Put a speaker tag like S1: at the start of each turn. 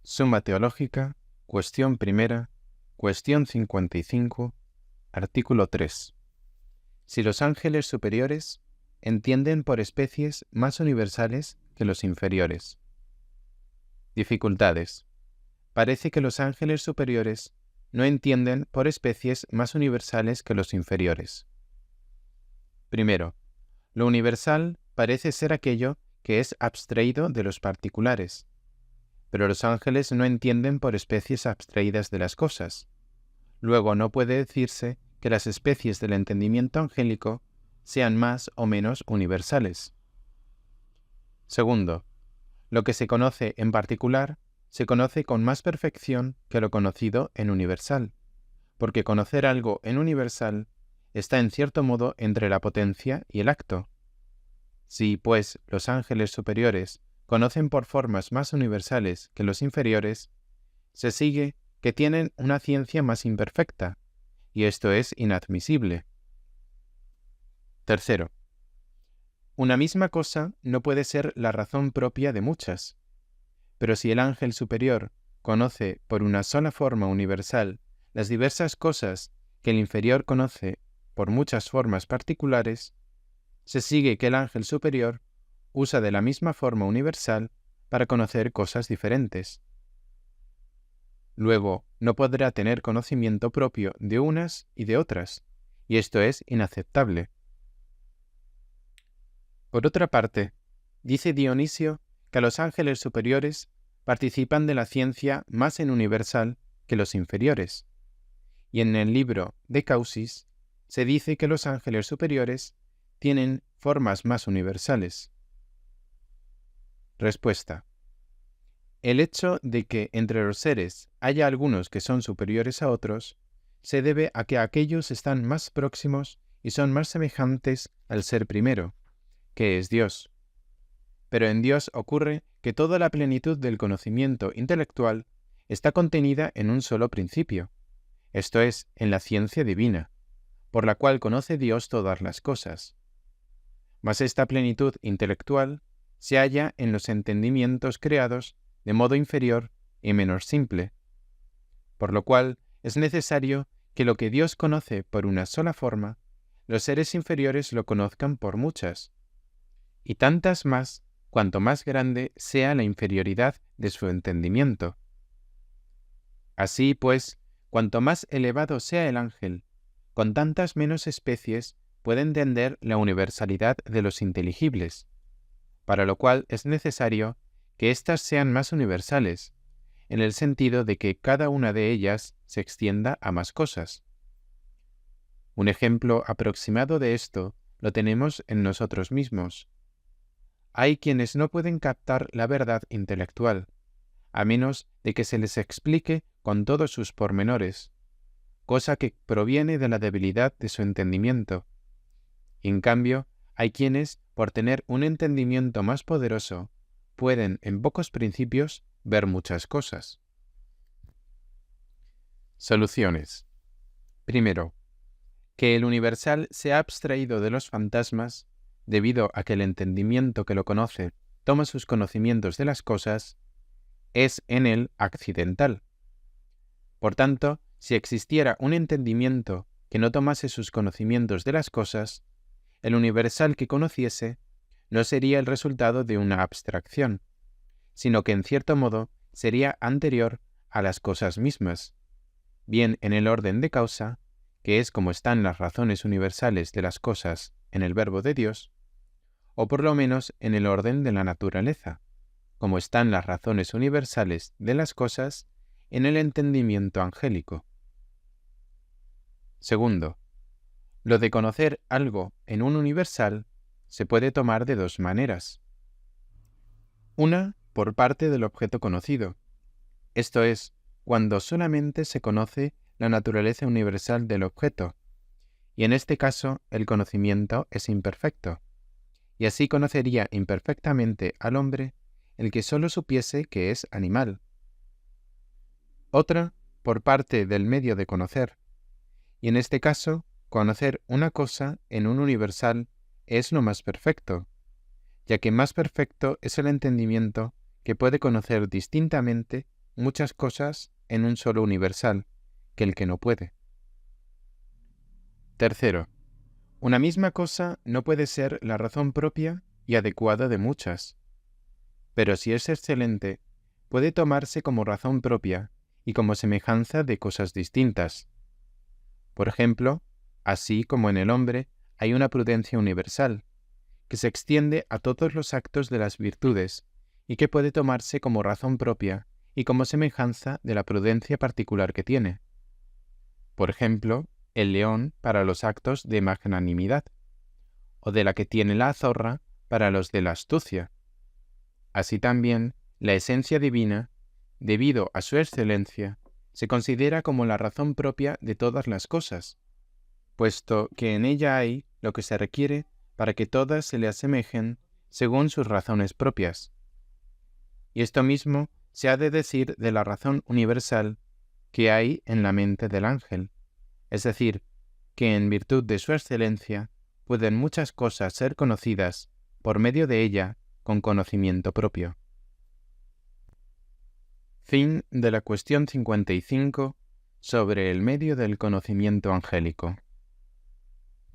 S1: Suma Teológica, cuestión primera, cuestión 55, artículo 3. Si los ángeles superiores entienden por especies más universales que los inferiores. Dificultades. Parece que los ángeles superiores no entienden por especies más universales que los inferiores. Primero, lo universal parece ser aquello que es abstraído de los particulares, pero los ángeles no entienden por especies abstraídas de las cosas. Luego no puede decirse que las especies del entendimiento angélico sean más o menos universales. Segundo, lo que se conoce en particular se conoce con más perfección que lo conocido en universal, porque conocer algo en universal está en cierto modo entre la potencia y el acto. Si, pues, los ángeles superiores conocen por formas más universales que los inferiores, se sigue que tienen una ciencia más imperfecta, y esto es inadmisible. Tercero, una misma cosa no puede ser la razón propia de muchas, pero si el ángel superior conoce por una sola forma universal las diversas cosas que el inferior conoce por muchas formas particulares, se sigue que el ángel superior usa de la misma forma universal para conocer cosas diferentes. Luego, no podrá tener conocimiento propio de unas y de otras, y esto es inaceptable. Por otra parte, dice Dionisio que los ángeles superiores participan de la ciencia más en universal que los inferiores, y en el libro De Causis se dice que los ángeles superiores tienen formas más universales. Respuesta. El hecho de que entre los seres haya algunos que son superiores a otros se debe a que aquellos están más próximos y son más semejantes al ser primero, que es Dios. Pero en Dios ocurre que toda la plenitud del conocimiento intelectual está contenida en un solo principio, esto es, en la ciencia divina, por la cual conoce Dios todas las cosas. Mas esta plenitud intelectual se halla en los entendimientos creados de modo inferior y menos simple, por lo cual es necesario que lo que Dios conoce por una sola forma, los seres inferiores lo conozcan por muchas, y tantas más cuanto más grande sea la inferioridad de su entendimiento. Así pues, cuanto más elevado sea el ángel, con tantas menos especies puede entender la universalidad de los inteligibles, para lo cual es necesario que éstas sean más universales, en el sentido de que cada una de ellas se extienda a más cosas. Un ejemplo aproximado de esto lo tenemos en nosotros mismos. Hay quienes no pueden captar la verdad intelectual, a menos de que se les explique con todos sus pormenores, cosa que proviene de la debilidad de su entendimiento. En cambio, hay quienes, por tener un entendimiento más poderoso, pueden en pocos principios ver muchas cosas. Soluciones. Primero, que el universal se ha abstraído de los fantasmas debido a que el entendimiento que lo conoce toma sus conocimientos de las cosas, es en él accidental. Por tanto, si existiera un entendimiento que no tomase sus conocimientos de las cosas, el universal que conociese no sería el resultado de una abstracción, sino que en cierto modo sería anterior a las cosas mismas, bien en el orden de causa, que es como están las razones universales de las cosas en el Verbo de Dios, o por lo menos en el orden de la naturaleza, como están las razones universales de las cosas en el entendimiento angélico. Segundo, lo de conocer algo en un universal se puede tomar de dos maneras. Una, por parte del objeto conocido, esto es, cuando solamente se conoce la naturaleza universal del objeto, y en este caso el conocimiento es imperfecto, y así conocería imperfectamente al hombre el que solo supiese que es animal. Otra, por parte del medio de conocer, y en este caso, conocer una cosa en un universal es lo más perfecto, ya que más perfecto es el entendimiento que puede conocer distintamente muchas cosas en un solo universal que el que no puede. Tercero, una misma cosa no puede ser la razón propia y adecuada de muchas, pero si es excelente, puede tomarse como razón propia y como semejanza de cosas distintas. Por ejemplo, así como en el hombre hay una prudencia universal, que se extiende a todos los actos de las virtudes y que puede tomarse como razón propia y como semejanza de la prudencia particular que tiene. Por ejemplo, el león para los actos de magnanimidad, o de la que tiene la zorra para los de la astucia. Así también, la esencia divina, debido a su excelencia, se considera como la razón propia de todas las cosas, puesto que en ella hay lo que se requiere para que todas se le asemejen según sus razones propias. Y esto mismo se ha de decir de la razón universal que hay en la mente del ángel, es decir, que en virtud de su excelencia pueden muchas cosas ser conocidas por medio de ella con conocimiento propio. Fin de la cuestión 55 sobre el medio del conocimiento angélico.